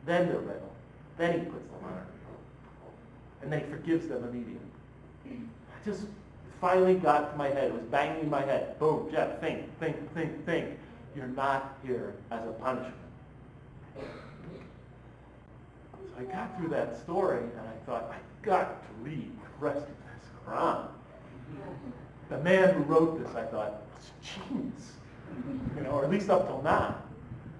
then they're rebel. Then he puts them on earth. And then he forgives them immediately. I just finally got to my head. It was banging in my head. Boom, Jeff, think. You're not here as a punishment. So I got through that story, and I thought, I've got to read the rest of this Quran. The man who wrote this, I thought, was genius. Or at least up till now.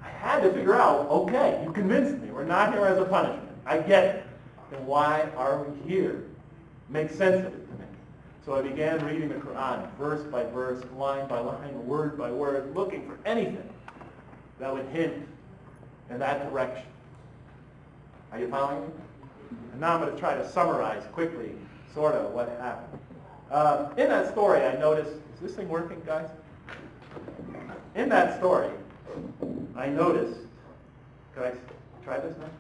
I had to figure out, okay, you convinced me. We're not here as a punishment. I get it. Then why are we here? Make sense of it to me. So I began reading the Quran, verse by verse, line by line, word by word, looking for anything that would hint in that direction. Are you following me? And now I'm going to try to summarize quickly, sort of, what happened. In that story, I noticed, is this thing working, guys? In that story, I noticed, could I try this now?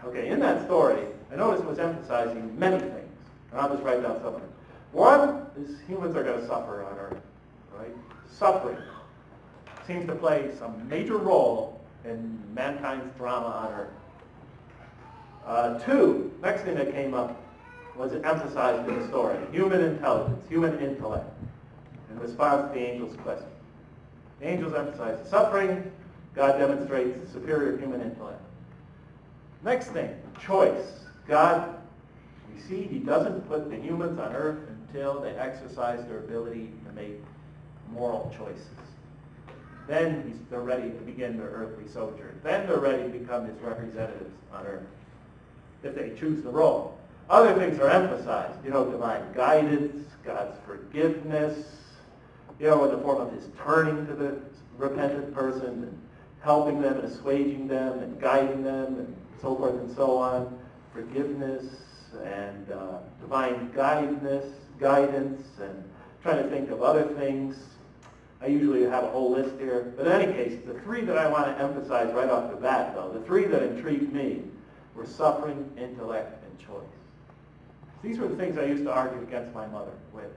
Okay, in that story, I noticed it was emphasizing many things. And I'll just write down some of them. One is humans are going to suffer on earth, right? Suffering seems to play some major role in mankind's drama on earth. Two, next thing that came up was emphasized in the story, human intelligence, human intellect, in response to the angel's question. The angels emphasize suffering, God demonstrates superior human intellect. Next thing, choice. God, we see he doesn't put the humans on earth until they exercise their ability to make moral choices. Then they're ready to begin their earthly sojourn. Then they're ready to become his representatives on earth, if they choose the role. Other things are emphasized, divine guidance, God's forgiveness, in the form of his turning to the repentant person and helping them and assuaging them and guiding them and so forth and so on. Forgiveness and divine guidance and trying to think of other things. I usually have a whole list here. But in any case, the three that I want to emphasize right off the bat, though, the three that intrigued me were suffering, intellect, and choice. These were the things I used to argue against my mother with.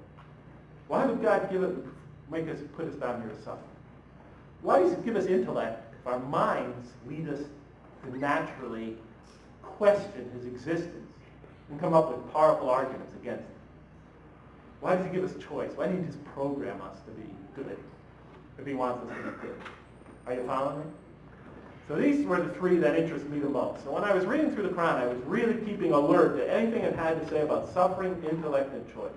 Why would God put us down here to suffer? Why does he give us intellect if our minds lead us to naturally question his existence and come up with powerful arguments against him? Why does he give us choice? Why didn't he just program us to be good if he wants us to be good? Are you following me? So these were the three that interest me the most. So when I was reading through the Quran, I was really keeping alert to anything it had to say about suffering, intellect, and choice.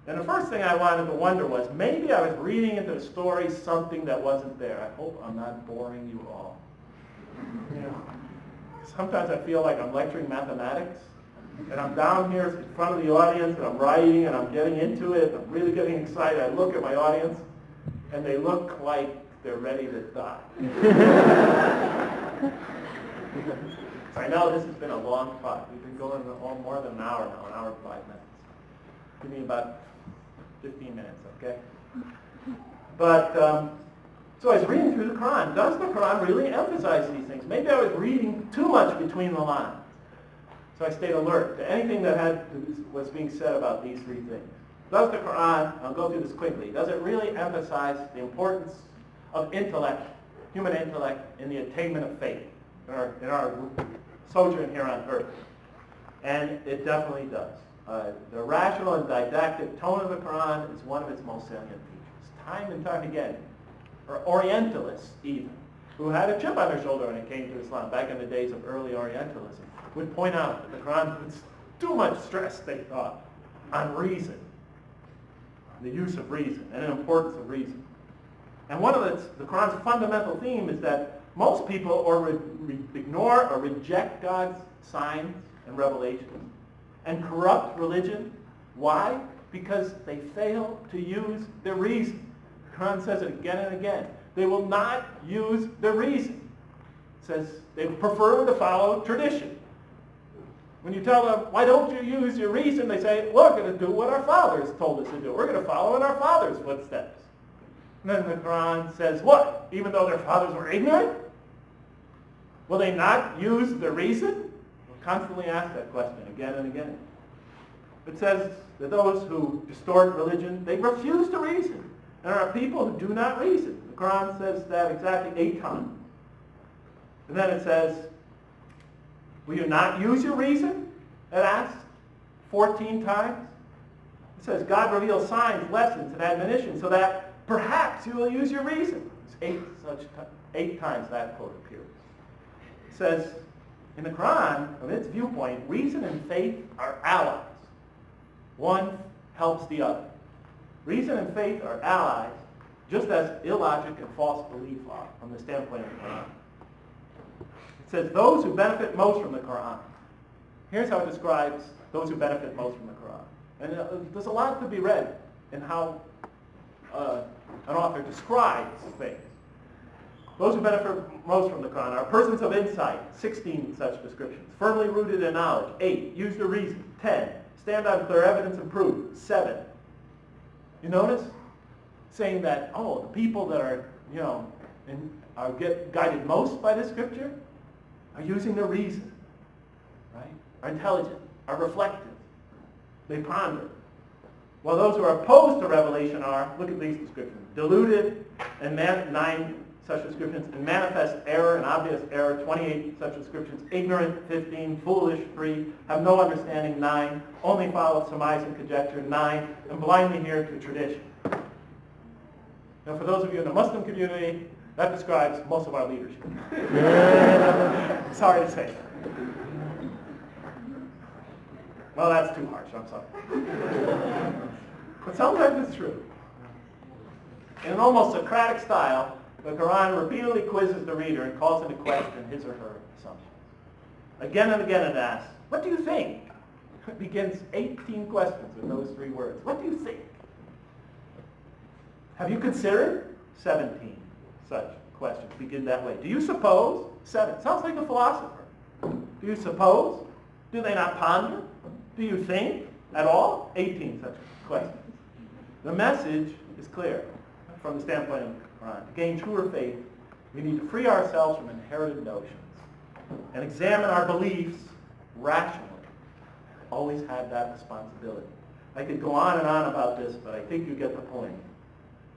And the first thing I wanted to wonder was, maybe I was reading into the story something that wasn't there. I hope I'm not boring you all. Sometimes I feel like I'm lecturing mathematics, and I'm down here in front of the audience, and I'm writing, and I'm getting into it, I'm really getting excited. I look at my audience, and they look like they're ready to die. So I know this has been a long talk. We've been going on more than an hour now, an hour and 5 minutes. Give me about 15 minutes, okay? But, so I was reading through the Quran. Does the Quran really emphasize these things? Maybe I was reading too much between the lines. So I stayed alert to anything that was being said about these three things. Does the Quran, I'll go through this quickly, does it really emphasize the importance of intellect, human intellect, in the attainment of faith, in our sojourn here on earth? And it definitely does. The rational and didactic tone of the Quran is one of its most salient features. Time and time again, or Orientalists even, who had a chip on their shoulder when it came to Islam, back in the days of early Orientalism, would point out that the Quran puts too much stress, they thought, on reason, the use of reason, and the importance of reason. And one of the Quran's fundamental theme is that most people ignore or reject God's signs and revelations and corrupt religion. Why? Because they fail to use their reason. The Quran says it again and again. They will not use their reason. It says they prefer to follow tradition. When you tell them, why don't you use your reason, they say, we're going to do what our fathers told us to do. We're going to follow in our fathers' footsteps. And then the Quran says, what? Even though their fathers were ignorant? Will they not use their reason? We'll constantly ask that question again and again. It says that those who distort religion, they refuse to reason. There are people who do not reason. The Quran says that exactly 8 times. And then it says, Will you not use your reason? It asks 14 times. It says God reveals signs, lessons, and admonitions so that perhaps you will use your reason. It's 8 times that quote appears. It says in the Quran, from its viewpoint, reason and faith are allies. One helps the other. Reason and faith are allies, just as illogic and false belief are from the standpoint of the Quran. It says those who benefit most from the Quran. Here's how it describes those who benefit most from the Quran. And there's a lot to be read in how an author describes things. Those who benefit most from the Quran are persons of insight, 16 such descriptions. Firmly rooted in knowledge, 8. Use your reason, 10. Stand on clear evidence and prove, 7. You notice? Saying that, the people that are, get guided most by this scripture are using their reason, right? Are intelligent, are reflective. They ponder. While those who are opposed to revelation are, look at these descriptions, deluded, and 9 such descriptions, and manifest error and obvious error, 28 such descriptions, ignorant, 15, foolish, 3, have no understanding, 9, only follow surmise and conjecture, 9, and blindly adhere to tradition. Now, for those of you in the Muslim community, that describes most of our leadership. Sorry to say. Well, that's too harsh, I'm sorry. But sometimes it's true. In an almost Socratic style, the Quran repeatedly quizzes the reader and calls into question his or her assumptions. Again and again it asks, what do you think? It begins 18 questions with those 3 words. What do you think? Have you considered? 17 such questions begin that way. Do you suppose? 7. Sounds like a philosopher. Do you suppose? Do they not ponder? Do you think at all? 18 such questions. The message is clear from the standpoint of the Quran. To gain truer faith, we need to free ourselves from inherited notions and examine our beliefs rationally. Always have that responsibility. I could go on and on about this, but I think you get the point.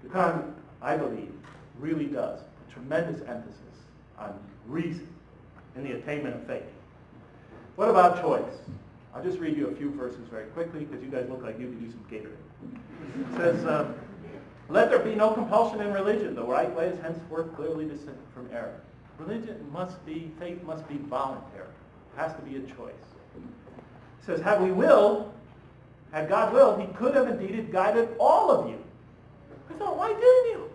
The Quran, I believe, really does a tremendous emphasis on reason in the attainment of faith. What about choice? I'll just read you a few verses very quickly because you guys look like you could use some Gatorade. It says, let there be no compulsion in religion. The right way is henceforth clearly distinct from error. Faith must be voluntary. It has to be a choice. It says, had God willed, he could have indeed guided all of you. I thought, why didn't you?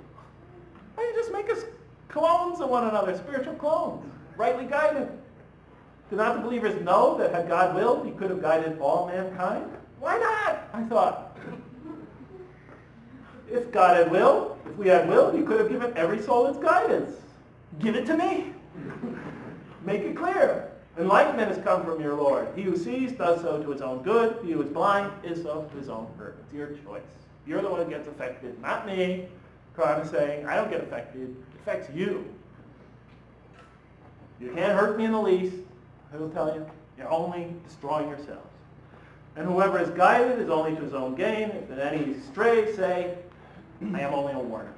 Why didn't you just make us clones of one another, spiritual clones, rightly guided? Do not the believers know that had God willed, he could have guided all mankind? Why not? I thought. If God had willed, if we had willed, he could have given every soul its guidance. Give it to me. Make it clear. Enlightenment has come from your Lord. He who sees does so to his own good. He who is blind is so to his own hurt. It's your choice. You're the one who gets affected, not me. Quran is saying, I don't get affected. It affects you. You can't hurt me in the least. I will tell you, you're only destroying yourselves. And whoever is guided is only to his own gain. If any stray, say, I am only a warner.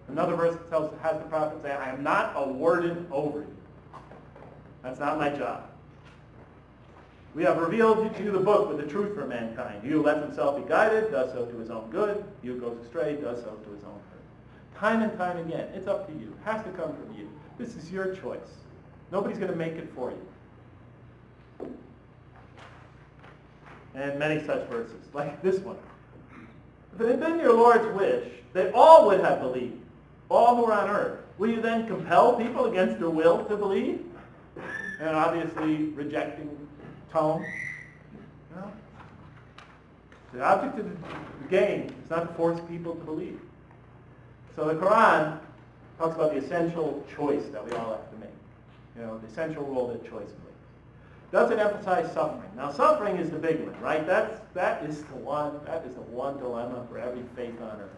Another verse has the prophet say, I am not a warden over you. That's not my job. We have revealed to you the book with the truth for mankind. He who lets himself be guided does so to his own good. He who goes astray does so to his own hurt. Time and time again, it's up to you. It has to come from you. This is your choice. Nobody's going to make it for you. And many such verses, like this one. If it had been your Lord's wish, they all would have believed, all who are on earth. Will you then compel people against their will to believe? And obviously rejecting tone. No. The object of the game is not to force people to believe. So the Quran talks about the essential choice that we all have to make. The essential role that choice plays. Does it emphasize suffering? Now, suffering is the big one, right? That is the one dilemma for every faith on earth.